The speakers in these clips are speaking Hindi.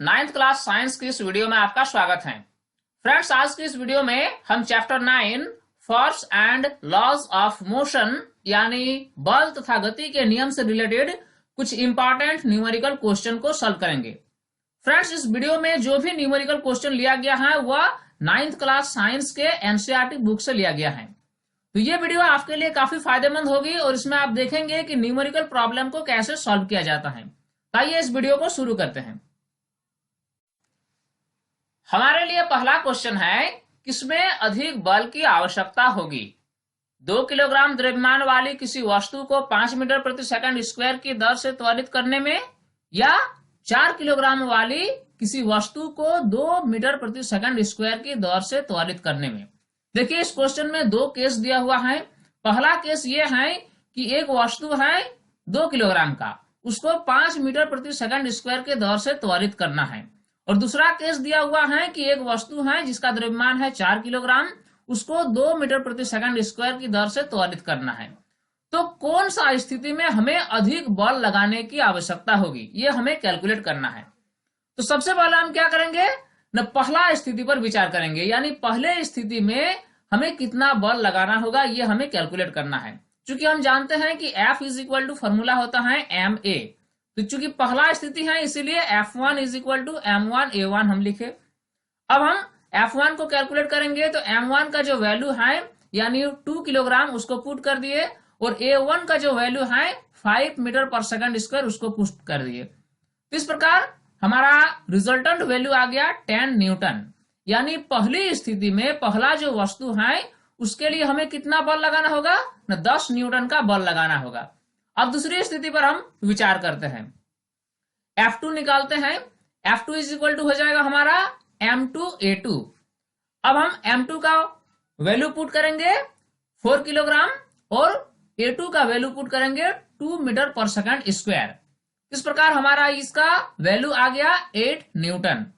नाइन्थ क्लास साइंस की इस वीडियो में आपका स्वागत है। फ्रेंड्स, आज की इस वीडियो में हम chapter 9 force and laws of motion यानी बल तथा गति के नियम से रिलेटेड कुछ इंपॉर्टेंट न्यूमेरिकल क्वेश्चन को सॉल्व करेंगे। फ्रेंड्स, इस वीडियो में जो भी न्यूमेरिकल क्वेश्चन लिया गया है वह 9th क्लास साइंस के एनसीईआरटी बुक से लिया गया है। तो ये वीडियो आपके लिए काफी फायदेमंद होगी और इसमें आप देखेंगे कि न्यूमेरिकल प्रॉब्लम को कैसे सॉल्व किया जाता है। आइए इस वीडियो को शुरू करते हैं। हमारे लिए पहला क्वेश्चन है, किसमें अधिक बल की आवश्यकता होगी? 2 किलोग्राम द्रव्यमान वाली किसी वस्तु को 5 मीटर प्रति सेकंड स्क्वायर की दर से त्वरित करने में, या 4 किलोग्राम वाली किसी वस्तु को 2 मीटर प्रति सेकंड स्क्वायर की दर से त्वरित करने में। देखिए, इस क्वेश्चन में 2 केस दिया हुआ है। पहला केस ये है कि एक वस्तु है 2 किलोग्राम का, उसको 5 मीटर प्रति सेकंड स्क्वायर के दर से त्वरित करना है। और दूसरा केस दिया हुआ है कि एक वस्तु है जिसका द्रव्यमान है 4 किलोग्राम, उसको 2 मीटर प्रति सेकंड स्क्वायर की दर से त्वरित करना है। तो कौन सा स्थिति में हमें अधिक बल लगाने की आवश्यकता होगी, ये हमें कैलकुलेट करना है। तो सबसे पहले हम क्या करेंगे न, पहला स्थिति पर विचार करेंगे, यानी पहले स्थिति में हमें कितना बल लगाना होगा ये हमें कैलकुलेट करना है। चूंकि हम जानते हैं कि F is equal to formula होता है ma, तो चूंकि पहला स्थिति है इसीलिए F1 is equal to m1a1 हम लिखे। अब हम F1 को कैलकुलेट करेंगे तो m1 का जो वैल्यू है यानी 2 किलोग्राम उसको पुट कर दिए, और a1 का जो वैल्यू है 5 मीटर पर सेकंड स्क्वायर उसको पुट कर दिए। इस प्रकार हमारा रिजल्टेंट वैल्यू आ गया 10 न्यूटन। यानी पहली स्थिति में पहला जो वस्तु है उसके लिए हमें कितना बल लगाना होगा न, 10 न्यूटन का बल लगाना होगा। अब दूसरी स्थिति पर हम विचार करते हैं, F2 निकालते हैं। F2 इज इक्वल टू हो जाएगा हमारा m2a2। अब हम m2 का वैल्यू पुट करेंगे 4 किलोग्राम और a2 का वैल्यू पुट करेंगे 2 मीटर पर सेकंड स्क्वायर। इस प्रकार हमारा इसका वैल्यू आ गया 8 न्यूटन।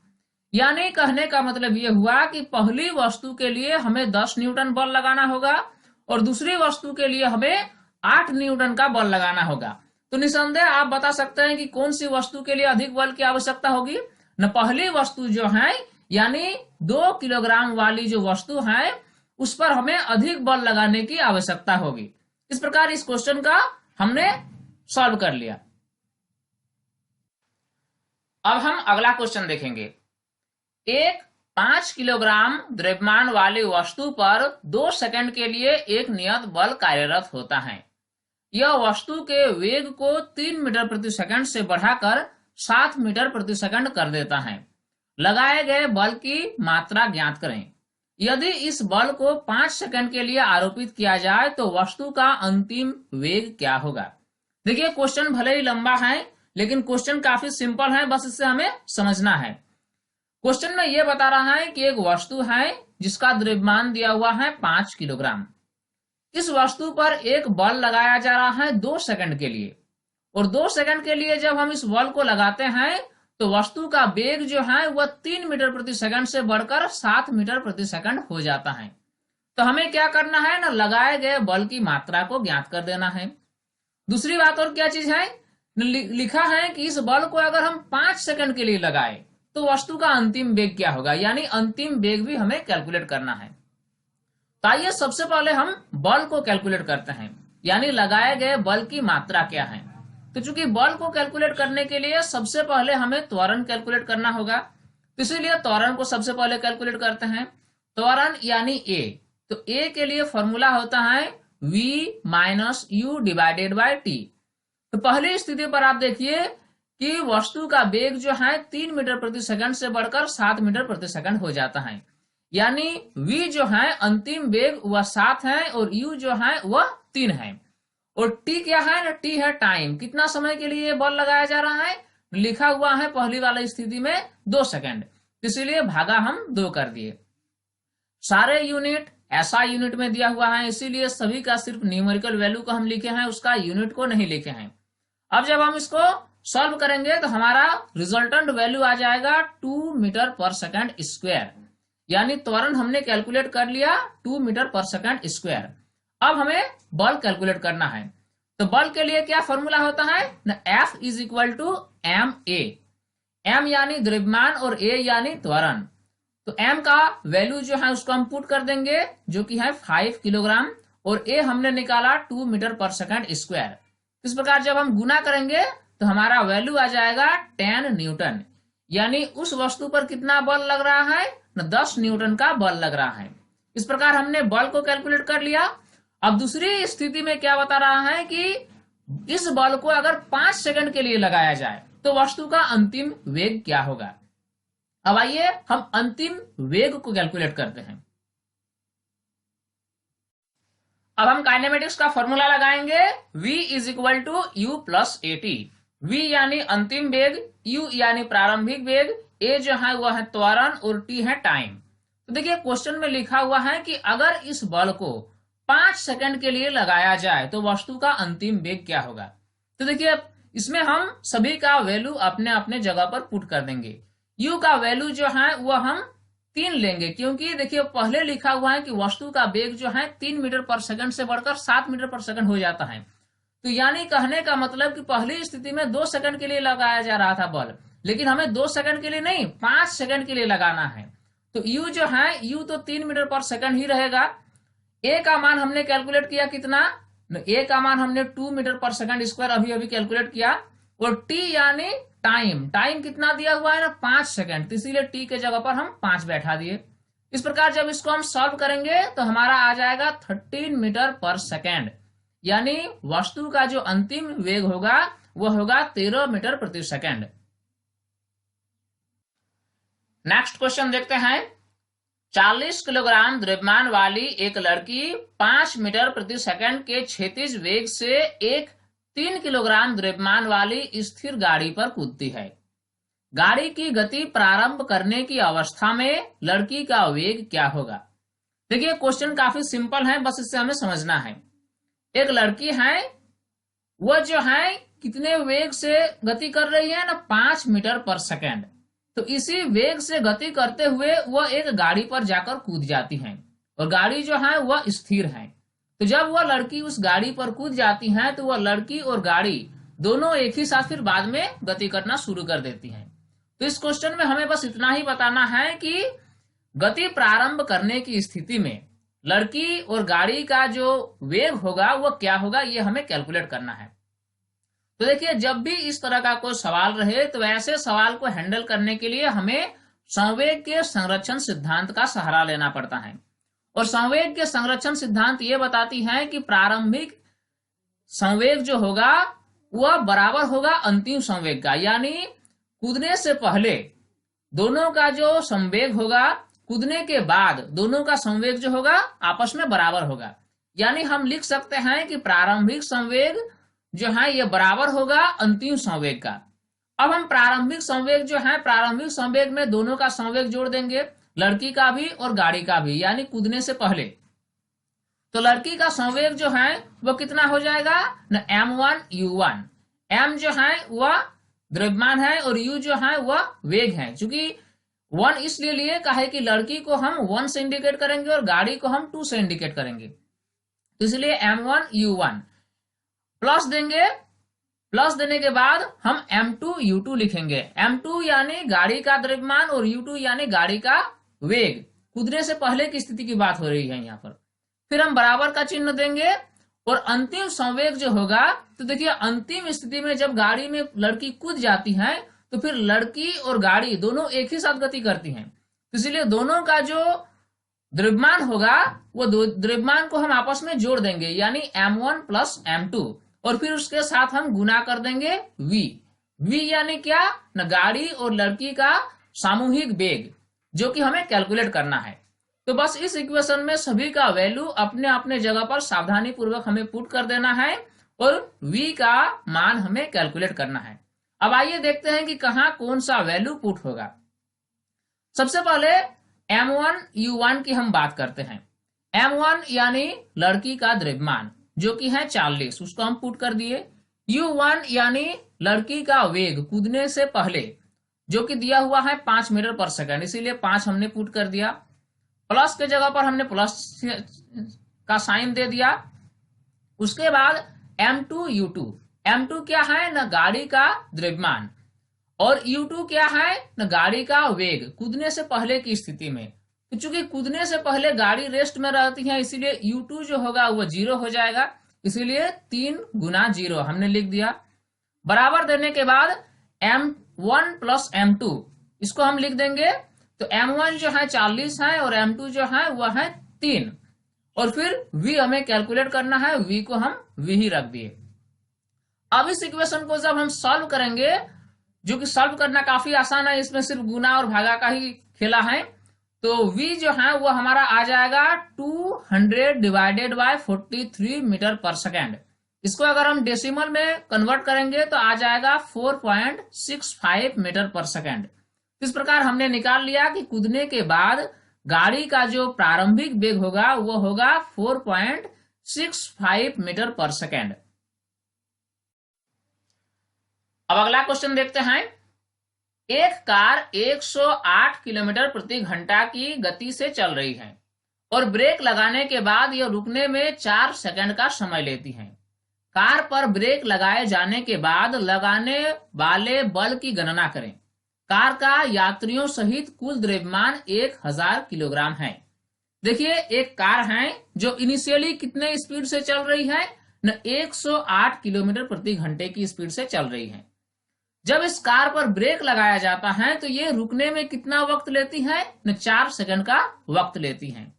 यानी कहने का मतलब यह हुआ कि पहली वस्तु के लिए हमें 10 न्यूटन बल लगाना होगा और दूसरी वस्तु के लिए हमें 8 न्यूटन का बल लगाना होगा। तो निसंदेह आप बता सकते हैं कि कौन सी वस्तु के लिए अधिक बल की आवश्यकता होगी न, पहली वस्तु जो है यानी 2 किलोग्राम वाली जो वस्तु है उस पर हमें अधिक बल लगाने की आवश्यकता होगी। इस प्रकार इस क्वेश्चन का हमने सॉल्व कर लिया। अब हम अगला क्वेश्चन देखेंगे। एक 5 किलोग्राम द्रव्यमान वाली वस्तु पर 2 सेकंड के लिए एक नियत बल कार्यरत होता है। यह वस्तु के वेग को 3 मीटर प्रति सेकंड से बढ़ाकर 7 मीटर प्रति सेकंड कर देता है। लगाए गए बल की मात्रा ज्ञात करें। यदि इस बल को 5 सेकंड के लिए आरोपित किया जाए तो वस्तु का अंतिम वेग क्या होगा? देखिए, क्वेश्चन भले ही लंबा है लेकिन क्वेश्चन काफी सिंपल है, बस इससे हमें समझना है। क्वेश्चन में यह बता रहा है कि एक वस्तु है जिसका द्रव्यमान दिया हुआ है 5 किलोग्राम। इस वस्तु पर एक बल लगाया जा रहा है 2 सेकंड के लिए, और 2 सेकंड के लिए जब हम इस बल को लगाते हैं तो वस्तु का वेग जो है वह 3 मीटर प्रति सेकंड से बढ़कर 7 मीटर प्रति सेकंड हो जाता है। तो हमें क्या करना है ना, लगाए गए बल की मात्रा को ज्ञात कर देना है। दूसरी बात और क्या चीज है, लिखा है कि इस बल को अगर हम 5 सेकंड के लिए लगाए तो वस्तु का अंतिम वेग क्या होगा, यानी अंतिम वेग भी हमें कैलकुलेट करना है। तो आइए सबसे पहले हम बल को कैलकुलेट करते हैं, यानी लगाए गए बल की मात्रा क्या है। तो चूंकि बल को कैलकुलेट करने के लिए सबसे पहले हमें त्वरण कैलकुलेट करना होगा, तो इसीलिए त्वरण को सबसे पहले कैलकुलेट करते हैं। त्वरण यानी A, तो A के लिए फॉर्मूला होता है V minus U divided by T। तो पहली स्थिति पर आप देखिए कि वस्तु का वेग जो है 3 मीटर प्रति सेकंड से बढ़कर 7 मीटर प्रति सेकंड हो जाता है। यानी v जो है अंतिम वेग वह 7 है और u जो है वह 3 है। और t क्या है ना, t है टाइम, कितना समय के लिए बल लगाया जा रहा है। लिखा हुआ है पहली वाली स्थिति में 2 सेकंड, इसीलिए भागा हम 2 कर दिए। सारे यूनिट ऐसा यूनिट में दिया हुआ है, इसीलिए सभी का सिर्फ न्यूमेरिकल वैल्यू को हम लिखे हैं, उसका यूनिट को नहीं लिखे हैं। अब जब हम इसको सॉल्व करेंगे तो हमारा रिजल्टेंट वैल्यू आ जाएगा 2 मीटर पर सेकंड स्क्वायर। यानी त्वरण हमने कैलकुलेट कर लिया 2 मीटर पर सेकंड स्क्वायर। अब हमें बल कैलकुलेट करना है, तो बल के लिए क्या फॉर्मूला होता है ना, F is equal to ma। m यानी द्रव्यमान और a यानी त्वरण। तो m का वैल्यू जो है उसको हम पुट कर देंगे जो कि है 5 किलोग्राम, और a हमने निकाला 2 मीटर पर सेकंड स्क्वायर। इस प्रकार जब हम गुना करेंगे तो हमारा वैल्यू आ जाएगा 10 न्यूटन, यानी उस वस्तु पर कितना बल लग रहा है न 10 न्यूटन का बल लग रहा है। इस प्रकार हमने बल को कैलकुलेट कर लिया। अब दूसरी स्थिति में क्या बता रहा है कि इस बल को अगर 5 सेकंड के लिए लगाया जाए तो वस्तु का अंतिम वेग क्या होगा। अब आइए हम अंतिम वेग को कैलकुलेट करते हैं। अब हम काइनेमेटिक्स का फॉर्मूला लगाएंगे, v is equal to u plus a t. v यानी अंतिम वेग, u यानी प्रारंभिक वेग, a जो है वह है त्वरण और t है टाइम। तो देखिए क्वेश्चन में लिखा हुआ है कि अगर इस बल को 5 सेकंड के लिए लगाया जाए तो वस्तु का अंतिम वेग क्या होगा। तो देखिए इसमें हम सभी का वैल्यू अपने अपने जगह पर पुट कर देंगे। u का वैल्यू जो है वह हम 3 लेंगे, क्योंकि देखिए पहले लिखा हुआ है कि वस्तु का वेग जो है 3 मीटर पर सेकंड से बढ़कर 7 मीटर पर सेकंड हो जाता है। तो यानी कहने का मतलब कि पहली स्थिति में 2 सेकंड के लिए लगाया जा रहा था बल, लेकिन हमें 2 सेकंड के लिए नहीं 5 सेकंड के लिए लगाना है। तो u जो है u तो 3 मीटर पर सेकंड ही रहेगा। a का मान हमने कैलकुलेट किया कितना, a का मान हमने 2 मीटर पर सेकंड स्क्वायर अभी अभी कैलकुलेट किया, और t यानी टाइम कितना दिया हुआ है ना 5 सेकंड, तो इसीलिए t के जगह पर हम 5 बैठा दिए। इस प्रकार जब इसको हम सॉल्व करेंगे तो हमारा आ जाएगा 13 मीटर पर सेकंड, यानी वस्तु का जो अंतिम वेग होगा वह होगा 13 मीटर प्रति सेकंड। नेक्स्ट क्वेश्चन देखते हैं। 40 किलोग्राम द्रव्यमान वाली एक लड़की 5 मीटर प्रति सेकंड के क्षैतिज वेग से एक 3 किलोग्राम द्रव्यमान वाली स्थिर गाड़ी पर कूदती है। गाड़ी की गति प्रारंभ करने की अवस्था में लड़की का वेग क्या होगा। देखिए क्वेश्चन काफी सिंपल है, बस इससे हमें समझना है। एक लड़की है, वह जो है कितने वेग से गति कर रही है ना 5 मीटर पर सेकंड। तो इसी वेग से गति करते हुए वह एक गाड़ी पर जाकर कूद जाती है, और गाड़ी जो है वह स्थिर है। तो जब वह लड़की उस गाड़ी पर कूद जाती है तो वह लड़की और गाड़ी दोनों एक ही साथ फिर बाद में गति करना शुरू कर देती हैं। तो इस क्वेश्चन में हमें बस इतना ही बताना है कि गति प्रारंभ करने की स्थिति में लड़की और गाड़ी का जो वेग होगा वह क्या होगा, ये हमें कैलकुलेट करना है। तो देखिए जब भी इस तरह का कोई सवाल रहे तो ऐसे सवाल को हैंडल करने के लिए हमें संवेग के संरक्षण सिद्धांत का सहारा लेना पड़ता है। और संवेग के संरक्षण सिद्धांत ये बताती है कि प्रारंभिक संवेग जो होगा वह बराबर होगा अंतिम संवेग का, यानी कूदने से पहले दोनों का जो संवेग होगा कूदने के बाद दोनों का संवेग जो होगा आपस में बराबर होगा। यानी हम लिख सकते हैं कि प्रारंभिक संवेग जो है ये बराबर होगा अंतिम संवेग का। अब हम प्रारंभिक संवेग जो है प्रारंभिक संवेग में दोनों का संवेग जोड़ देंगे, लड़की का भी और गाड़ी का भी, यानी कूदने से पहले। तो लड़की का संवेग जो है वो कितना हो जाएगा न m1u1। m जो है वह द्रव्यमान है और u जो है वह वेग है। चूंकि 1 इसलिए लिए का है कि लड़की को हम 1 से इंडिकेट करेंगे और गाड़ी को हम 2 से इंडिकेट करेंगे, तो इसलिए m1u1 प्लस देंगे। प्लस देने के बाद हम m2u2 लिखेंगे। m2 यानी गाड़ी का द्रव्यमान और u2 यानी गाड़ी का वेग, कूदने से पहले की स्थिति की बात हो रही है यहाँ पर। फिर हम बराबर का चिन्ह देंगे और अंतिम संवेग जो होगा, तो देखिए अंतिम स्थिति में जब गाड़ी में लड़की कूद जाती है तो फिर लड़की और गाड़ी दोनों एक ही साथ गति करती हैं, तो इसलिए दोनों का जो द्रव्यमान होगा वो द्रव्यमान को हम आपस में जोड़ देंगे, यानी m1 प्लस m2, और फिर उसके साथ हम गुना कर देंगे v। v यानी क्या न गाड़ी और लड़की का सामूहिक वेग, जो कि हमें कैलकुलेट करना है। तो बस इस इक्वेशन में सभी का वैल्यू अपने अपने जगह पर सावधानी पूर्वक हमें पुट कर देना है और v का मान हमें कैलकुलेट करना है। अब आइए देखते हैं कि कहाँ कौन सा वैल्यू पुट होगा। सबसे पहले m1u1 की हम बात करते हैं। m1 यानी लड़की का द्रव्यमान जो कि है 40, उसको हम पुट कर दिए। u1 यानी लड़की का वेग कूदने से पहले जो कि दिया हुआ है 5 मीटर पर सेकंड, इसीलिए 5 हमने पुट कर दिया। प्लस के जगह पर हमने प्लस का साइन दे दिया। उसके बाद m2u2, m2 क्या है न गाड़ी का द्रव्यमान, और u2 क्या है ना, गाड़ी का वेग कूदने से पहले की स्थिति में। तो चूंकि कूदने से पहले गाड़ी रेस्ट में रहती है, इसीलिए u2 जो होगा वो 0 हो जाएगा, इसीलिए 3 गुना 0 हमने लिख दिया। बराबर देने के बाद m1 प्लस m2 इसको हम लिख देंगे। तो m1 जो है 40 है और m2 जो है वह है 3, और फिर v हमें कैलकुलेट करना है, v को हम v ही रख दिए। अब इस इक्वेशन को जब हम सॉल्व करेंगे, जो कि सॉल्व करना काफी आसान है, इसमें सिर्फ गुना और भागा का ही खेला है, तो v जो है वो हमारा आ जाएगा 200 डिवाइडेड बाय 43 मीटर पर सेकेंड। इसको अगर हम डेसिमल में कन्वर्ट करेंगे तो आ जाएगा 4.65 मीटर पर सेकेंड। इस प्रकार हमने निकाल लिया कि कूदने के बाद गाड़ी का जो प्रारंभिक वेग होगा वो होगा 4.65 मीटर पर सेकेंड। अब अगला क्वेश्चन देखते हैं। एक कार 108 किलोमीटर प्रति घंटा की गति से चल रही है और ब्रेक लगाने के बाद यह रुकने में 4 सेकंड का समय लेती है। कार पर ब्रेक लगाए जाने के बाद लगाने वाले बल की गणना करें। कार का यात्रियों सहित कुल द्रव्यमान 1000 किलोग्राम है। देखिए, एक कार है जो इनिशियली कितने स्पीड से चल रही है न, 108 किलोमीटर प्रति घंटे की स्पीड से चल रही है। जब इस कार पर ब्रेक लगाया जाता है तो ये रुकने में कितना वक्त लेती है न, 4 सेकंड का वक्त लेती है।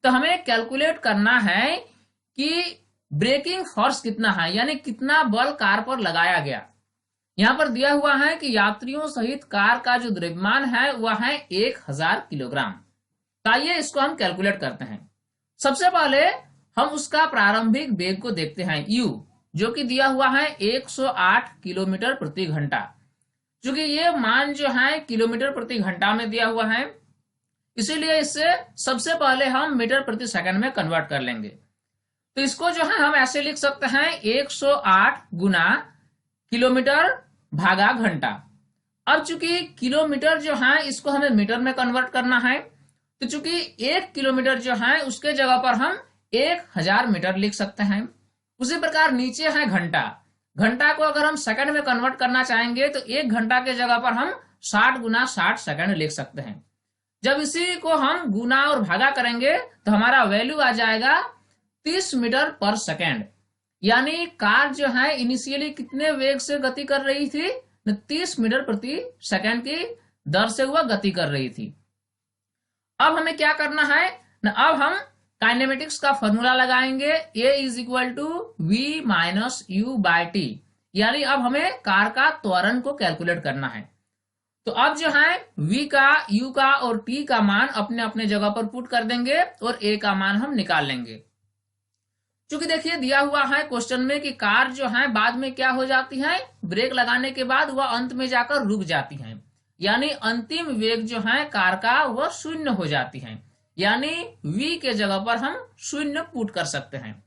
तो हमें कैलकुलेट करना है कि ब्रेकिंग फोर्स कितना है, यानी कितना बल कार पर लगाया गया। यहाँ पर दिया हुआ है कि यात्रियों सहित कार का जो द्रव्यमान है वह है 1000 किलोग्राम। तो आइए इसको हम कैलकुलेट करते हैं। सबसे पहले हम उसका प्रारंभिक वेग को देखते हैं, u, जो कि दिया हुआ है 108 किलोमीटर प्रति घंटा। क्योंकि ये मान जो है किलोमीटर प्रति घंटा में दिया हुआ है, इसीलिए इससे सबसे पहले हम मीटर प्रति सेकंड में कन्वर्ट कर लेंगे। तो इसको जो है हम ऐसे लिख सकते हैं 108 गुना किलोमीटर भागा घंटा। अब चूंकि किलोमीटर जो है इसको हमें मीटर में कन्वर्ट करना है, तो चूंकि 1 किलोमीटर जो है उसके जगह पर हम 1000 मीटर लिख सकते हैं। उसी प्रकार नीचे है घंटा। घंटा को अगर हम सेकंड में कन्वर्ट करना चाहेंगे तो 1 घंटा के जगह पर हम 60 गुना 60 सेकंड लिख सकते हैं। जब इसी को हम गुना और भागा करेंगे तो हमारा वैल्यू आ जाएगा 30 मीटर पर सेकंड। यानी कार जो है इनिशियली कितने वेग से गति कर रही थी, 30 मीटर प्रति सेकंड की दर से वह गति कर रही थी। अब हमें क्या करना है न, अब हम काइनेमेटिक्स का फॉर्मूला लगाएंगे, a is equal to v minus u by t. यानी अब हमें कार का त्वरण को कैलकुलेट करना है। तो अब जो है v का, u का और t का मान अपने अपने जगह पर पुट कर देंगे और a का मान हम निकाल लेंगे। क्योंकि देखिए दिया हुआ है क्वेश्चन में कि कार जो है बाद में क्या हो जाती है, ब्रेक लगाने के बाद वह अंत में जाकर रुक जाती है। यानी अंतिम वेग जो है कार का वह 0 हो जाती है। यानी v के जगह पर हम 0 पुट कर सकते हैं।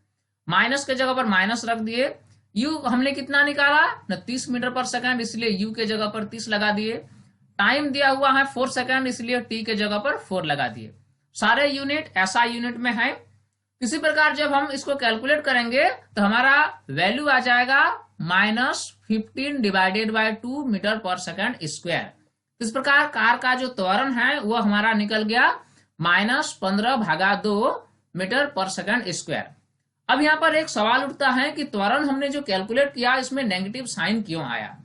माइनस के जगह पर माइनस रख दिए। u हमने कितना निकाला न, 30 मीटर पर सेकंड, इसलिए u के जगह पर 30 लगा दिए। टाइम दिया हुआ है 4 सेकंड, इसलिए t के जगह पर 4 लगा दिए। सारे यूनिट ऐसा यूनिट में है। इसी प्रकार जब हम इसको कैलकुलेट करेंगे तो हमारा वैल्यू आ जाएगा -15 डिवाइडेड बाय 2 मीटर पर सेकंड स्क्वायर। इस प्रकार कार का जो त्वरण है वो हमारा निकल गया -15 भागा 2 मीटर पर सेकंड स्क्वायर। अब यहाँ पर एक सवाल उठता है कि त्वरण हमने जो कैलकुलेट किया इसमें नेगेटिव साइन क्यों आया।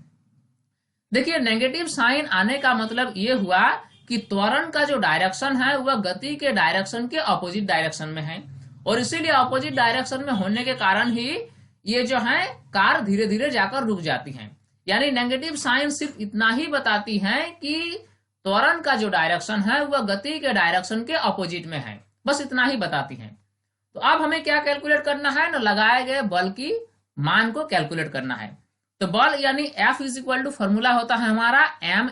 देखिए, नेगेटिव साइन आने का मतलब ये हुआ कि त्वरण का जो डायरेक्शन है वह गति के डायरेक्शन के अपोजिट डायरेक्शन में है, और इसीलिए अपोजिट डायरेक्शन में होने के कारण ही ये जो है कार धीरे धीरे जाकर रुक जाती है। यानी नेगेटिव साइन सिर्फ इतना ही बताती है कि त्वरण का जो डायरेक्शन है वह गति के डायरेक्शन के अपोजिट में है, बस इतना ही बताती है। तो अब हमें क्या कैलकुलेट करना है ना, लगाए गए बल की मान को कैलकुलेट करना है। तो बल यानी F is equal to formula होता है हमारा ma।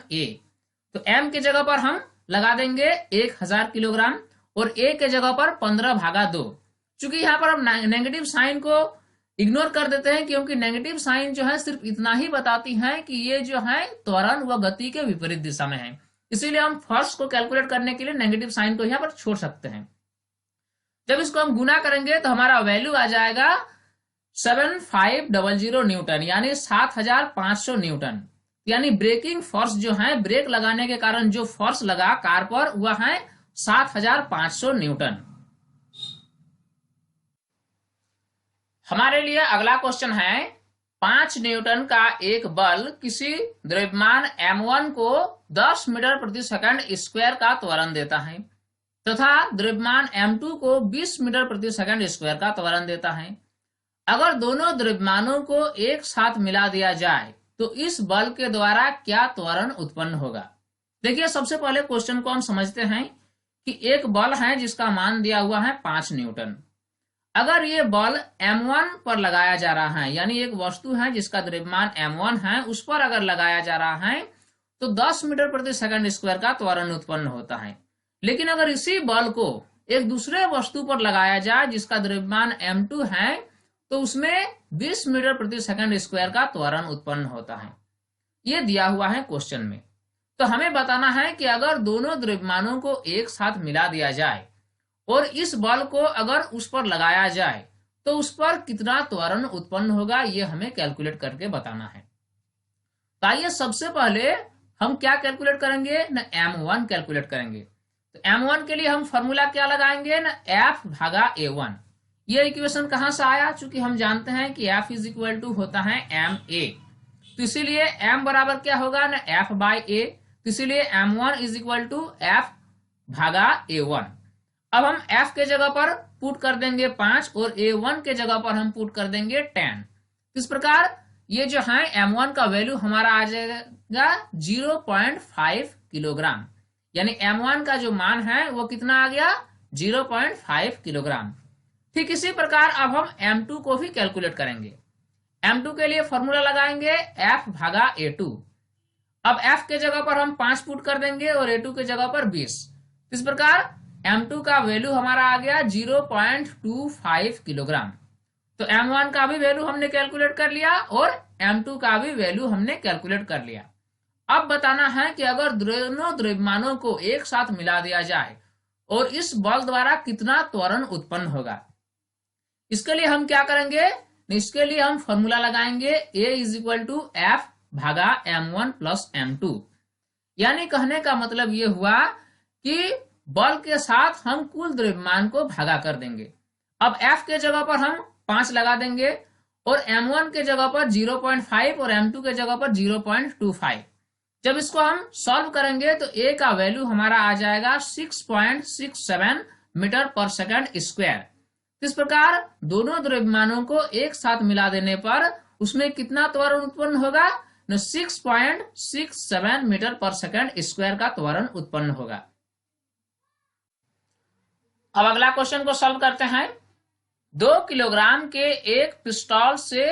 तो m के जगह पर हम लगा देंगे 1000 किलोग्राम और a के जगह पर 15 भागा 2। चूंकि यहाँ पर हम नेगेटिव साइन को इग्नोर कर देते हैं, क्योंकि नेगेटिव साइन जो है सिर्फ इतना ही बताती है कि ये जो है त्वरण व गति के विपरीत दिशा में है। इसीलिए हम फर्स्ट को कैलकुलेट करने के लिए नेगेटिव साइन को यहाँ पर छोड़ सकते हैं। जब इसको हम गुना करेंगे तो हमारा वैल्यू आ जाएगा 7500 न्यूटन, यानी 7500 न्यूटन। यानी ब्रेकिंग फोर्स जो है, ब्रेक लगाने के कारण जो फोर्स लगा कार पर, वह है 7500 न्यूटन। हमारे लिए अगला क्वेश्चन है 5 न्यूटन का एक बल किसी द्रव्यमान m1 को 10 मीटर प्रति सेकंड स्क्वायर का त्वरण देता है तथा द्रव्यमान m2 को 20 मीटर प्रति सेकंड स्क्वायर का त्वरण देता है। अगर दोनों द्रव्यमानों को एक साथ मिला दिया जाए तो इस बल के द्वारा क्या त्वरण उत्पन्न होगा। देखिए, सबसे पहले क्वेश्चन को हम समझते हैं कि एक बल है जिसका मान दिया हुआ है 5 न्यूटन। अगर ये बल m1 पर लगाया जा रहा है, यानी एक वस्तु है जिसका द्रव्यमान m1 है, उस पर अगर लगाया जा रहा है तो 10 मीटर प्रति सेकंड स्क्वायर का त्वरण उत्पन्न होता है। लेकिन अगर इसी बल को एक दूसरे वस्तु पर लगाया जाए जिसका द्रव्यमान m2 है, तो उसमें 20 मीटर प्रति सेकंड स्क्वायर का त्वरण उत्पन्न होता है। ये दिया हुआ है क्वेश्चन में। तो हमें बताना है कि अगर दोनों द्रव्यमानों को एक साथ मिला दिया जाए और इस बल को अगर उस पर लगाया जाए तो उस पर कितना त्वरण उत्पन्न होगा, ये हमें कैलकुलेट करके बताना है। तो आइए सबसे पहले हम क्या कैलकुलेट करेंगे ना, m1 कैलकुलेट करेंगे। तो m1 के लिए हम फॉर्मूला क्या लगाएंगे ना, F भागा A1। ये इक्वेशन कहां से आया, चूंकि हम जानते हैं कि F इज इक्वल टू होता है ma, तो इसीलिए m बराबर क्या होगा ना, F बाई A। तो इसीलिए m1 is equal to F भागा A1। अब हम F के जगह पर पुट कर देंगे 5 और A1 के जगह पर हम पुट कर देंगे 10। इस प्रकार ये जो है m1 का वैल्यू हमारा आ जाएगा 0.5 किलोग्राम, यानी m1 का जो मान है वो कितना आ गया, 0.5 किलोग्राम। ठीक इसी प्रकार अब हम m2 को भी कैलकुलेट करेंगे। m2 के लिए फॉर्मूला लगाएंगे F भागा A2। अब F के जगह पर हम 5 पुट कर देंगे और A2 के जगह पर 20। इस प्रकार m2 का वैल्यू हमारा आ गया 0.25 किलोग्राम। तो m1 का भी वैल्यू हमने कैलकुलेट कर लिया और m2 का भी वैल्यू हमने कैलकुलेट कर लिया। अब बताना है कि अगर दोनों द्रव्यमानों को एक साथ मिला दिया जाए और इस बल द्वारा कितना त्वरण उत्पन्न होगा। इसके लिए हम क्या करेंगे, इसके लिए हम फॉर्मूला लगाएंगे A is equal to F भागा m1 प्लस m2। यानी कहने का मतलब ये हुआ कि बल के साथ हम कुल द्रव्यमान को भागा कर देंगे। अब F के जगह पर हम 5 लगा देंगे और m1 के जगह पर 0.5 और m2 के जगह पर 0.25। जब इसको हम सॉल्व करेंगे तो A का वैल्यू हमारा आ जाएगा 6.67 मीटर पर सेकंड स्क्वायर। इस प्रकार दोनों द्रव्यमानों को एक साथ मिला देने पर उसमें कितना त्वरण उत्पन्न होगा, 6.67 मीटर पर सेकंड स्क्वायर का त्वरण उत्पन्न होगा। अब अगला क्वेश्चन को सॉल्व करते हैं। 2 किलोग्राम के एक पिस्टल से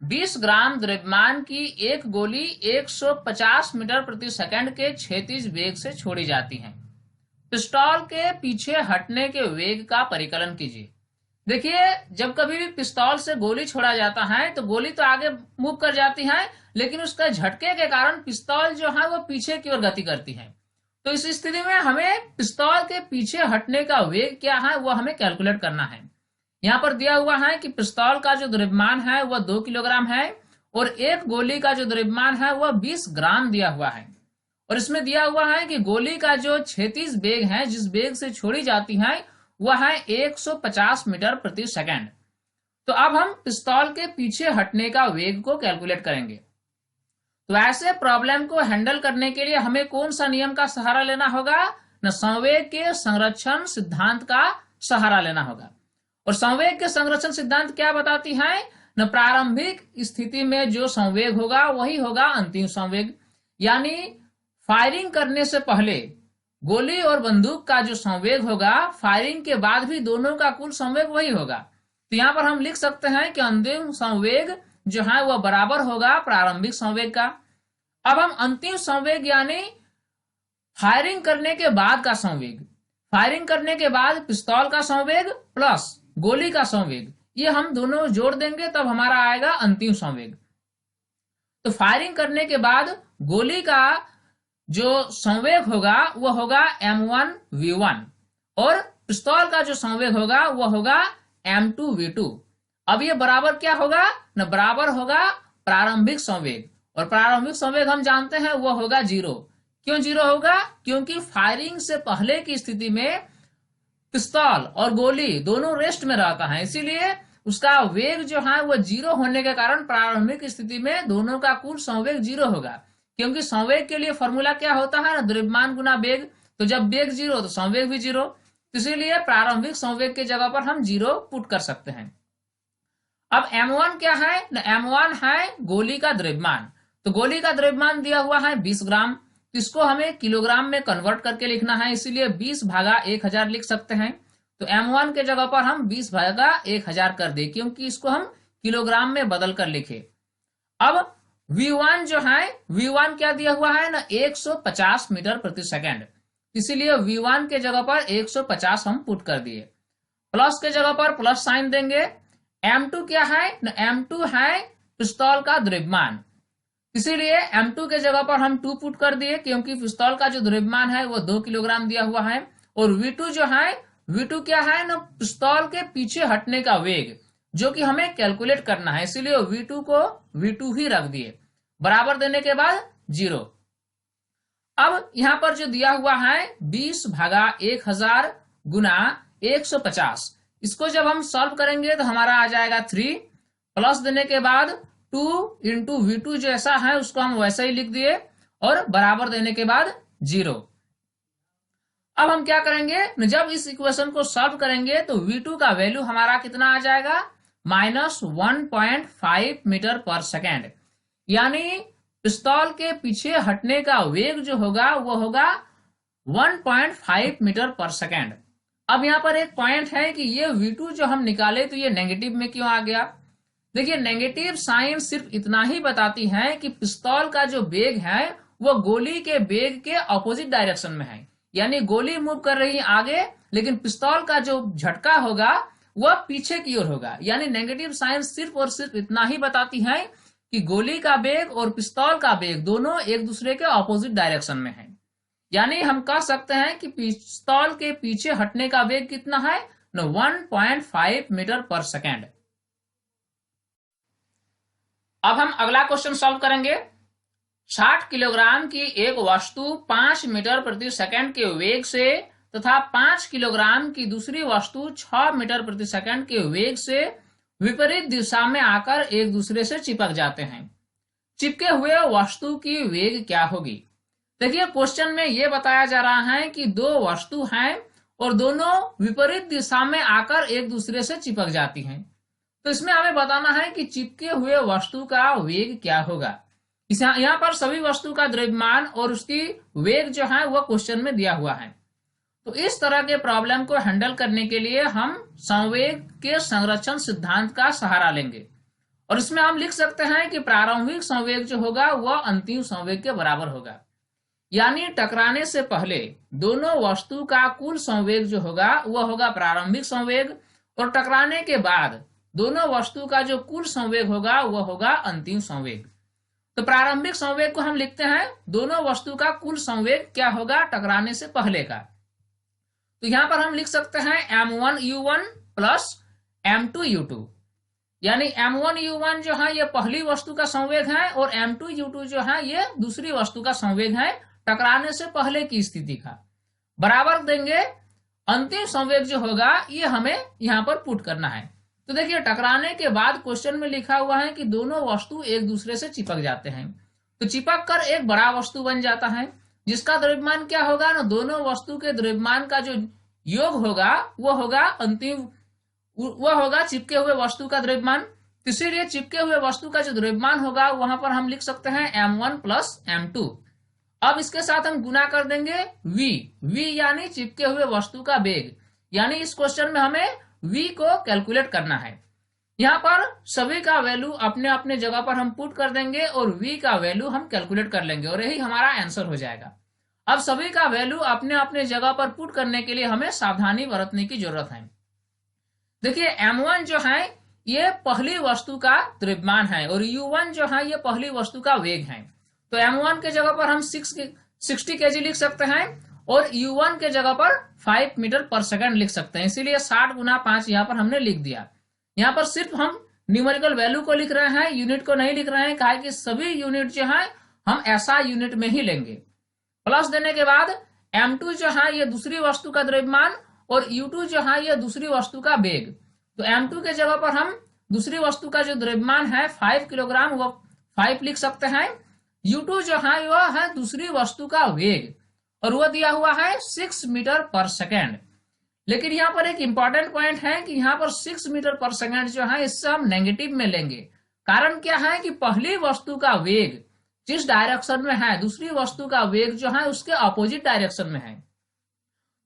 20 ग्राम द्रव्यमान की एक गोली 150 मीटर प्रति सेकंड के क्षैतिज वेग से छोड़ी जाती है। पिस्टल के पीछे हटने के वेग का परिकलन कीजिए। देखिए, जब कभी भी पिस्तौल से गोली छोड़ा जाता है तो गोली तो आगे मूव कर जाती है, लेकिन उसका झटके के कारण पिस्तौल जो है वो पीछे की ओर गति करती है। तो इस स्थिति में हमें पिस्तौल के पीछे हटने का वेग क्या है वो हमें कैलकुलेट करना है। यहाँ पर दिया हुआ है कि पिस्तौल का जो द्रव्यमान है वह 2 किलोग्राम है और एक गोली का जो द्रव्यमान है वह 20 ग्राम दिया हुआ है। और इसमें दिया हुआ है कि गोली का जो क्षैतिज वेग है, जिस वेग से छोड़ी जाती है, वह है 150 मीटर प्रति सेकंड। तो अब हम पिस्तौल के पीछे हटने का वेग को कैलकुलेट करेंगे। तो ऐसे प्रॉब्लम को हैंडल करने के लिए हमें कौन सा नियम का सहारा लेना होगा न, संवेग के संरक्षण सिद्धांत का सहारा लेना होगा। और संवेग के संरक्षण सिद्धांत क्या बताती है न, प्रारंभिक स्थिति में जो संवेग होगा वही होगा अंतिम संवेग। यानी फायरिंग करने से पहले गोली और बंदूक का जो संवेग होगा, फायरिंग के बाद भी दोनों का कुल संवेग वही होगा। तो यहाँ पर हम लिख सकते हैं कि अंतिम संवेग जो है वह बराबर होगा प्रारंभिक संवेग का। अब हम अंतिम संवेग यानी फायरिंग करने के बाद का संवेग, फायरिंग करने के बाद पिस्तौल का संवेग प्लस गोली का संवेग, ये हम दोनों जोड़ देंगे तब हमारा आएगा अंतिम संवेग। तो फायरिंग करने के बाद गोली का जो संवेग होगा वह होगा m1v1 और पिस्तौल का जो संवेग होगा वह होगा m2v2। अब ये बराबर क्या होगा न, बराबर होगा प्रारंभिक संवेग और प्रारंभिक संवेग हम जानते हैं वो होगा 0। क्यों 0 होगा? क्योंकि फायरिंग से पहले की स्थिति में पिस्तौल और गोली दोनों रेस्ट में रहता है, इसीलिए उसका वेग जो है वो 0 होने के कारण प्रारंभिक स्थिति में दोनों का कुल संवेग 0 होगा। क्योंकि संवेग के लिए फॉर्मूला क्या होता है ना, द्रव्यमान गुना वेग। तो जब वेग 0 तो संवेग भी 0, इसीलिए प्रारंभिक संवेग की जगह पर हम 0 पुट कर सकते हैं। अब m1 क्या है ना, m1 है गोली का द्रव्यमान। तो गोली का द्रव्यमान दिया हुआ है 20 ग्राम, तो इसको हमें किलोग्राम में कन्वर्ट करके लिखना है, इसीलिए 20 भागा 1000 लिख सकते हैं। तो m1 के जगह पर हम 20 भागा 1000 कर दे, क्योंकि इसको हम किलोग्राम में बदल कर लिखे। अब v1 जो है, v1 क्या दिया हुआ है ना, 150 मीटर प्रति सेकेंड, इसीलिए v1 के जगह पर 150 हम पुट कर दिए। प्लस के जगह पर प्लस साइन देंगे। m2 क्या है ना, m2 है पिस्तौल का द्रव्यमान, इसीलिए m2 के जगह पर हम 2 पुट कर दिए, क्योंकि पिस्तौल का जो द्रव्यमान है वो 2 किलोग्राम दिया हुआ है। और v2 जो है, v2 क्या है ना, पिस्तौल के पीछे हटने का वेग, जो कि हमें कैलकुलेट करना है, इसीलिए v2 को v2 ही रख दिए। बराबर देने के बाद 0। अब यहाँ पर जो दिया हुआ है 20 भागा 1000 गुना 150, इसको जब हम सॉल्व करेंगे तो हमारा आ जाएगा 3। प्लस देने के बाद 2 इंटू v2 जैसा है उसको हम वैसे ही लिख दिए, और बराबर देने के बाद 0। अब हम क्या करेंगे, जब इस इक्वेशन को सॉल्व करेंगे तो v2 का वैल्यू हमारा कितना आ जाएगा, -1.5 मीटर पर सेकेंड, यानी पिस्तौल के पीछे हटने का वेग जो होगा वो होगा 1.5 मीटर पर सेकेंड। अब यहाँ पर एक पॉइंट है कि ये v2 जो हम निकाले तो ये नेगेटिव में क्यों आ गया। देखिए, नेगेटिव साइन सिर्फ इतना ही बताती है कि पिस्तौल का जो वेग है वो गोली के वेग के ऑपोजिट डायरेक्शन में है, यानी गोली मूव कर रही है आगे, लेकिन पिस्तौल का जो झटका होगा वह पीछे की ओर होगा। यानी नेगेटिव साइन सिर्फ और सिर्फ इतना ही बताती है कि गोली का वेग और पिस्तौल का वेग दोनों एक दूसरे के ऑपोजिट डायरेक्शन में है। यानी हम कह सकते हैं कि पिस्तौल के पीछे हटने का वेग कितना है, 1.5 मीटर पर सेकेंड। अब हम अगला क्वेश्चन सॉल्व करेंगे। 60 किलोग्राम की एक वस्तु 5 मीटर प्रति सेकंड के वेग से तथा 5 किलोग्राम की दूसरी वस्तु 6 मीटर प्रति सेकंड के वेग से विपरीत दिशा में आकर एक दूसरे से चिपक जाते हैं। चिपके हुए वस्तु की वेग क्या होगी। देखिए, क्वेश्चन में यह बताया जा रहा है कि दो वस्तु हैं और दोनों विपरीत दिशा में आकर एक दूसरे से चिपक जाती हैं। तो इसमें हमें बताना है कि चिपके हुए वस्तु का वेग क्या होगा। यहाँ पर सभी वस्तु का द्रव्यमान और उसकी वेग जो है वह क्वेश्चन में दिया हुआ है। तो इस तरह के प्रॉब्लम को हैंडल करने के लिए हम संवेग के संरक्षण सिद्धांत का सहारा लेंगे, और इसमें हम लिख सकते हैं कि प्रारंभिक संवेग जो होगा वह अंतिम संवेग के बराबर होगा। यानी टकराने से पहले दोनों वस्तु का कुल संवेग जो होगा वह होगा प्रारंभिक संवेग, और टकराने के बाद दोनों वस्तु का जो कुल संवेग होगा वह होगा अंतिम संवेग। तो प्रारंभिक संवेग को हम लिखते हैं, दोनों वस्तु का कुल संवेग क्या होगा टकराने से पहले का। तो यहां पर हम लिख सकते हैं m1u1 प्लस m2u2, यानी m1u1 जो है ये पहली वस्तु का संवेग है और m2u2 जो है ये दूसरी वस्तु का संवेग है टकराने से पहले की स्थिति का। बराबर देंगे अंतिम संवेग जो होगा ये हमें यहाँ पर पुट करना है। तो देखिए, टकराने के बाद क्वेश्चन में लिखा हुआ है कि दोनों वस्तु एक दूसरे से चिपक जाते हैं, तो चिपक कर एक बड़ा वस्तु बन जाता है जिसका द्रव्यमान क्या होगा ना, दोनों वस्तु के द्रव्यमान का जो योग होगा वो होगा चिपके हुए वस्तु का द्रव्यमान। इसीलिए चिपके हुए वस्तु का जो द्रव्यमान होगा वहां पर हम लिख सकते हैं m1 प्लस m2। अब इसके साथ हम गुना कर देंगे v यानी चिपके हुए वस्तु का वेग, यानी इस क्वेश्चन में हमें v को कैलकुलेट करना है। यहाँ पर सभी का वैल्यू अपने अपने जगह पर हम पुट कर देंगे और v का वैल्यू हम कैलकुलेट कर लेंगे और यही हमारा आंसर हो जाएगा। अब सभी का वैल्यू अपने अपने जगह पर पुट करने के लिए हमें सावधानी बरतने की जरूरत है। देखिए, m1 जो है ये पहली वस्तु का द्रव्यमान है और u1 जो है ये पहली वस्तु का वेग है। तो m1 के जगह पर हम 60 kg लिख सकते हैं और u1 के जगह पर 5 मीटर पर सेकंड लिख सकते हैं। इसीलिए 60 गुना 5 यहाँ पर हमने लिख दिया। यहाँ पर सिर्फ हम न्यूमेरिकल वैल्यू को लिख रहे हैं, यूनिट को नहीं लिख रहे हैं, कहा कि सभी यूनिट जो है हम ऐसा यूनिट में ही लेंगे। प्लस देने के बाद m2 जो है ये दूसरी वस्तु का द्रव्यमान और u2 जो है ये दूसरी वस्तु का वेग। तो m2 के जगह पर हम दूसरी वस्तु का जो द्रव्यमान है 5 किलोग्राम वो 5 लिख सकते हैं। u2 जो है वह है दूसरी वस्तु का वेग और वह दिया हुआ है 6 मीटर पर सेकेंड। लेकिन यहाँ पर एक इंपॉर्टेंट पॉइंट है कि यहाँ पर 6 मीटर पर सेकेंड जो है इससे हम नेगेटिव में लेंगे। कारण क्या है कि पहली वस्तु का वेग जिस डायरेक्शन में है दूसरी वस्तु का वेग जो है उसके अपोजिट डायरेक्शन में है।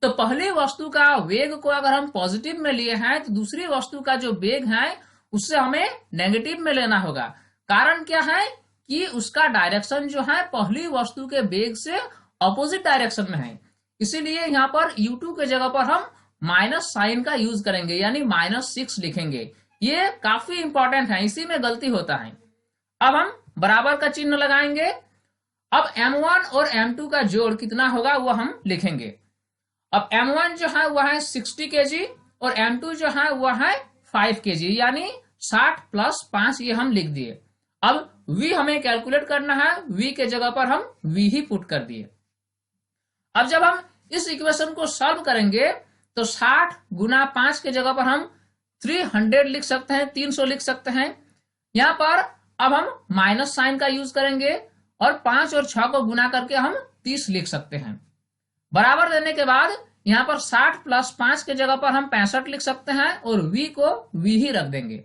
तो पहली वस्तु का वेग को अगर हम पॉजिटिव में लिए हैं तो दूसरी वस्तु का जो वेग है उससे हमें नेगेटिव में लेना होगा। कारण क्या है कि उसका डायरेक्शन जो है पहली वस्तु के वेग से अपोजिट डायरेक्शन में है। इसीलिए यहाँ पर u2 के जगह पर हम माइनस साइन का यूज करेंगे, यानी -6 लिखेंगे। ये काफी इंपॉर्टेंट है, इसी में गलती होता है। अब हम बराबर का चिन्ह लगाएंगे। अब m1 और m2 का जोड़ कितना होगा वो हम लिखेंगे। अब m1 जो है वह है 60 kg और m2 जो है वह है 5 kg, यानी 60 + 5 ये हम लिख दिए। अब v हमें कैलकुलेट करना है, v के जगह पर हम v ही पुट कर दिए। अब जब हम इस इक्वेशन को सॉल्व करेंगे तो 60 गुना 5 के जगह पर हम 300 लिख सकते हैं, 300 लिख सकते हैं। यहाँ पर अब हम माइनस साइन का यूज करेंगे और 5 और 6 को गुना करके हम 30 लिख सकते हैं। बराबर देने के बाद यहाँ पर 60 + 5 के जगह पर हम 65 लिख सकते हैं और v को v ही रख देंगे।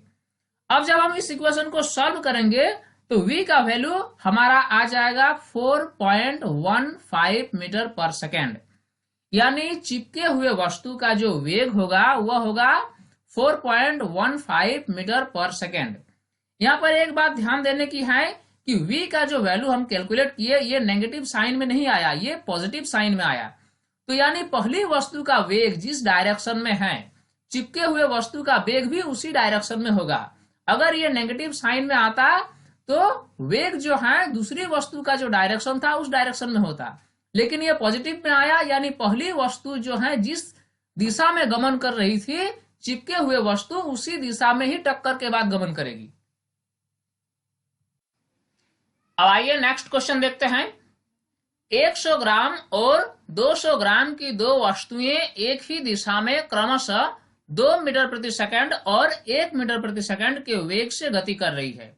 अब जब हम इस इक्वेशन को सॉल्व करेंगे तो v का वैल्यू हमारा आ जाएगा 4.15 मीटर पर सेकेंड, यानी चिपके हुए वस्तु का जो वेग होगा वह होगा 4.15 मीटर पर सेकेंड। यहाँ पर एक बात ध्यान देने की है कि v का जो वैल्यू हम कैलकुलेट किए ये नेगेटिव साइन में नहीं आया, ये पॉजिटिव साइन में आया। तो यानी पहली वस्तु का वेग जिस डायरेक्शन में है चिपके हुए वस्तु का वेग भी उसी डायरेक्शन में होगा। अगर ये नेगेटिव साइन में आता तो वेग जो है दूसरी वस्तु का जो डायरेक्शन था उस डायरेक्शन में होता, लेकिन ये पॉजिटिव में आया, यानी पहली वस्तु जो है जिस दिशा में गमन कर रही थी चिपके हुए वस्तु उसी दिशा में ही टक्कर के बाद गमन करेगी। अब आइए नेक्स्ट क्वेश्चन देखते हैं। 100 ग्राम और 200 ग्राम की दो वस्तुएं एक ही दिशा में क्रमशः 2 मीटर प्रति सेकंड और 1 मीटर प्रति सेकंड के वेग से गति कर रही है।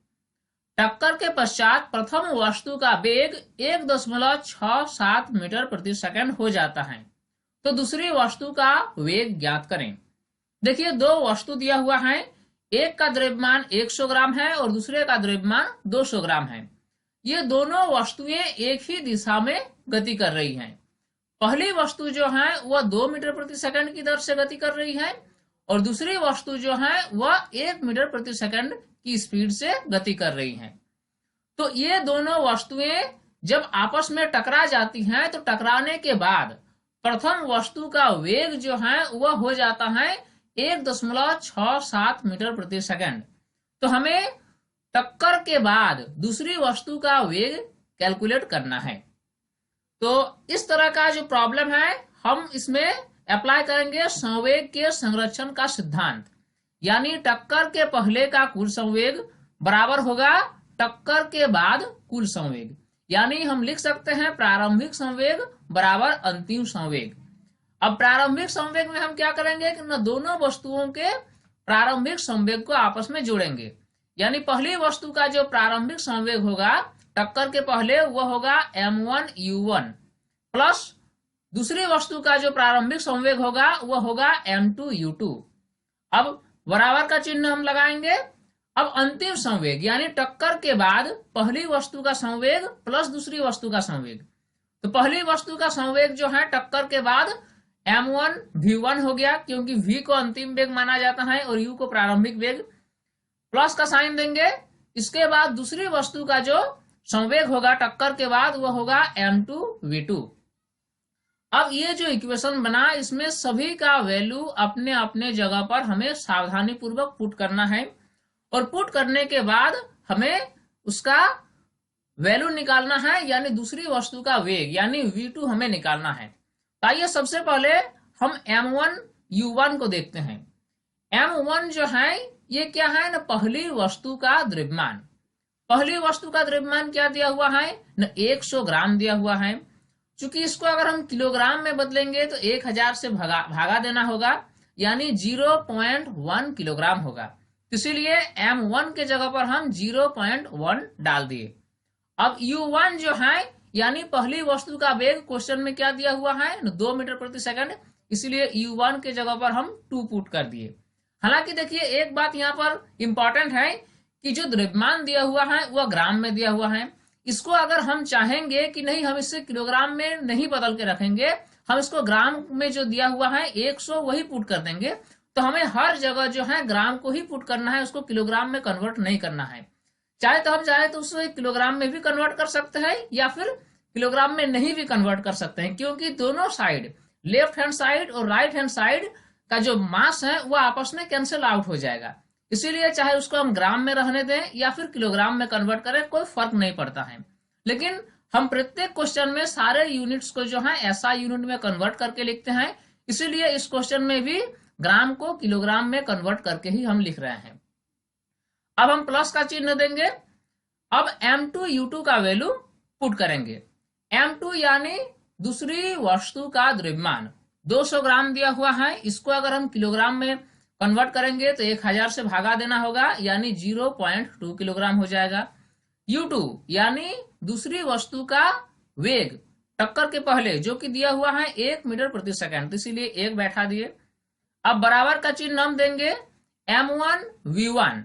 टक्कर के पश्चात प्रथम वस्तु का वेग 1.67 मीटर प्रति सेकंड हो जाता है, तो दूसरी वस्तु का वेग ज्ञात करें। देखिए दो वस्तु दिया हुआ है, एक का द्रव्यमान 100 ग्राम है और दूसरे का द्रव्यमान 200 ग्राम है। ये दोनों वस्तुएं एक ही दिशा में गति कर रही हैं। पहली वस्तु जो है वह 2 मीटर प्रति सेकंड की दर से गति कर रही है और दूसरी वस्तु जो है वह 1 मीटर प्रति सेकंड की स्पीड से गति कर रही हैं। तो ये दोनों वस्तुएं जब आपस में टकरा जाती हैं तो टकराने के बाद प्रथम वस्तु का वेग जो है वह हो जाता है 1.67 मीटर प्रति सेकंड। तो हमें टक्कर के बाद दूसरी वस्तु का वेग कैलकुलेट करना है। तो इस तरह का जो प्रॉब्लम है हम इसमें अप्लाई करेंगे संवेग के संरक्षण का सिद्धांत, यानी टक्कर के पहले का कुल संवेग बराबर होगा टक्कर के बाद कुल संवेग, यानी हम लिख सकते हैं प्रारंभिक संवेग बराबर अंतिम संवेग। अब प्रारंभिक संवेग में हम क्या करेंगे कि न दोनों वस्तुओं के प्रारंभिक संवेग को आपस में जोड़ेंगे, यानी पहली वस्तु का जो प्रारंभिक संवेग होगा टक्कर के पहले वह होगा m1u1 प्लस दूसरी वस्तु का जो प्रारंभिक संवेग होगा वह होगा m2u2। अब बराबर का चिन्ह हम लगाएंगे। अब अंतिम संवेग यानी टक्कर के बाद पहली वस्तु का संवेग प्लस दूसरी वस्तु का संवेग, तो पहली वस्तु का संवेग जो है टक्कर के बाद m1v1 हो गया, क्योंकि v को अंतिम वेग माना जाता है और u को प्रारंभिक वेग, प्लस का साइन देंगे। इसके बाद दूसरी वस्तु का जो संवेग होगा टक्कर के बाद वह होगा m2v2। अब ये जो इक्वेशन बना इसमें सभी का वैल्यू अपने अपने जगह पर हमें सावधानी पूर्वक पुट करना है और पुट करने के बाद हमें उसका वैल्यू निकालना है, यानी दूसरी वस्तु का वेग यानी v2 हमें निकालना है। आइए सबसे पहले हम m1u1 को देखते हैं। m1 जो है ये क्या है ना, पहली वस्तु का द्रव्यमान। पहली वस्तु का द्रव्यमान क्या दिया हुआ है ना, 100 ग्राम दिया हुआ है। चूंकि इसको अगर हम किलोग्राम में बदलेंगे तो 1000 से भागा देना होगा, यानी 0.1 किलोग्राम होगा। इसीलिए M1 के जगह पर हम 0.1 डाल दिए। अब U1 जो है, यानी पहली वस्तु का वेग क्वेश्चन में क्या दिया हुआ है, 2 मीटर प्रति सेकंड, इसलिए U1 के जगह पर हम 2 पुट कर दिए। हालांकि देखिए एक बात यहाँ पर इंपॉर्टेंट है कि जो द्रव्यमान दिया हुआ है वह ग्राम में दिया हुआ है। इसको अगर हम चाहेंगे कि नहीं हम इससे किलोग्राम में नहीं बदल के रखेंगे, हम इसको ग्राम में जो दिया हुआ है 100 वही पुट कर देंगे, तो हमें हर जगह जो है ग्राम को ही पुट करना है, उसको किलोग्राम में कन्वर्ट नहीं करना है। चाहे तो हम चाहे तो उसको किलोग्राम में भी कन्वर्ट कर सकते हैं या फिर किलोग्राम में नहीं भी कन्वर्ट कर सकते हैं, क्योंकि दोनों साइड, लेफ्ट हैंड साइड और राइट हैंड साइड का जो मास है वो आपस में कैंसिल आउट हो जाएगा। इसीलिए चाहे उसको हम ग्राम में रहने दें या फिर किलोग्राम में कन्वर्ट करें, कोई फर्क नहीं पड़ता है। लेकिन हम प्रत्येक क्वेश्चन में सारे यूनिट्स को जो है ऐसा यूनिट में कन्वर्ट करके लिखते हैं, इसीलिए इस क्वेश्चन में भी ग्राम को किलोग्राम में कन्वर्ट करके ही हम लिख रहे हैं। अब हम प्लस का चिन्ह देंगे। अब M2U2 का वैल्यू पुट करेंगे। M2 यानी दूसरी वस्तु का द्रव्यमान 200 ग्राम दिया हुआ है, इसको अगर हम किलोग्राम में कन्वर्ट करेंगे तो 1000 से भागा देना होगा, यानी 0.2 किलोग्राम हो जाएगा। U2 यानी दूसरी वस्तु का वेग टक्कर के पहले, जो कि दिया हुआ है 1 मीटर प्रति सेकंड, तो इसीलिए 1 बैठा दिए। अब बराबर का चिन्ह हम देंगे M1V1।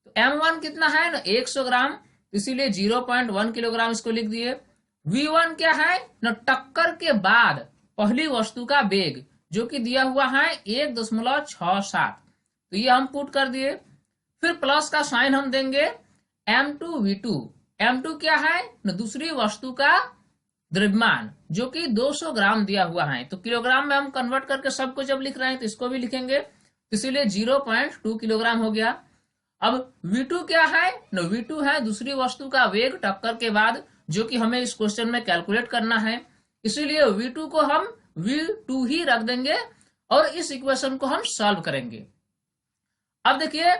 तो M1 कितना है ना, 100 ग्राम, इसीलिए 0.1 किलोग्राम इसको लिख दिए। V1 क्या है ना, टक्कर के बाद पहली वस्तु का वेग, जो कि दिया हुआ है 1.67, तो ये हम पुट कर दिए। फिर प्लस का साइन हम देंगे M2V2। M2 क्या है ना, दूसरी वस्तु का द्रव्यमान, जो कि 200 ग्राम दिया हुआ है, तो किलोग्राम में हम कन्वर्ट करके सबको जब लिख रहे हैं तो इसको भी लिखेंगे, इसीलिए 0.2 किलोग्राम हो गया। अब V2 क्या है ना, V2 है दूसरी वस्तु का वेग टक्कर के बाद, जो कि हमें इस क्वेश्चन में कैलकुलेट करना है, इसीलिए V2 को हम V2 ही रख देंगे और इस इक्वेशन को हम सॉल्व करेंगे। अब देखिए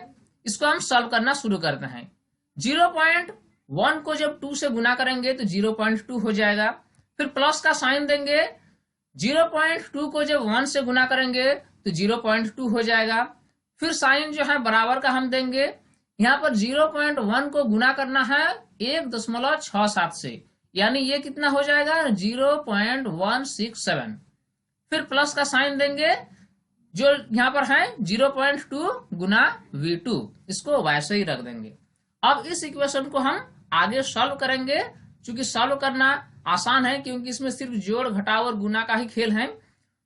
इसको हम सॉल्व करना शुरू करते हैं। 0.1 को जब 2 से गुना करेंगे तो 0.2 हो जाएगा। फिर प्लस का साइन देंगे। 0.2 को जब 1 से गुना करेंगे तो 0.2 हो जाएगा। फिर साइन जो है बराबर का हम देंगे। यहाँ पर 0.1 को गुना करना है 1.67 से, यानी ये कितना हो जाएगा 0.167। फिर प्लस का साइन देंगे, जो यहाँ पर है 0.2 गुना V2, इसको वैसे ही रख देंगे। अब इस इक्वेशन को हम आगे सॉल्व करेंगे, क्योंकि सॉल्व करना आसान है, क्योंकि इसमें सिर्फ जोड़ घटाव और गुना का ही खेल है।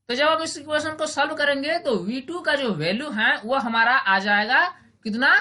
तो जब हम इस इक्वेशन को सॉल्व करेंगे तो V2 का जो वैल्यू है वो हमारा आ जाएगा कितना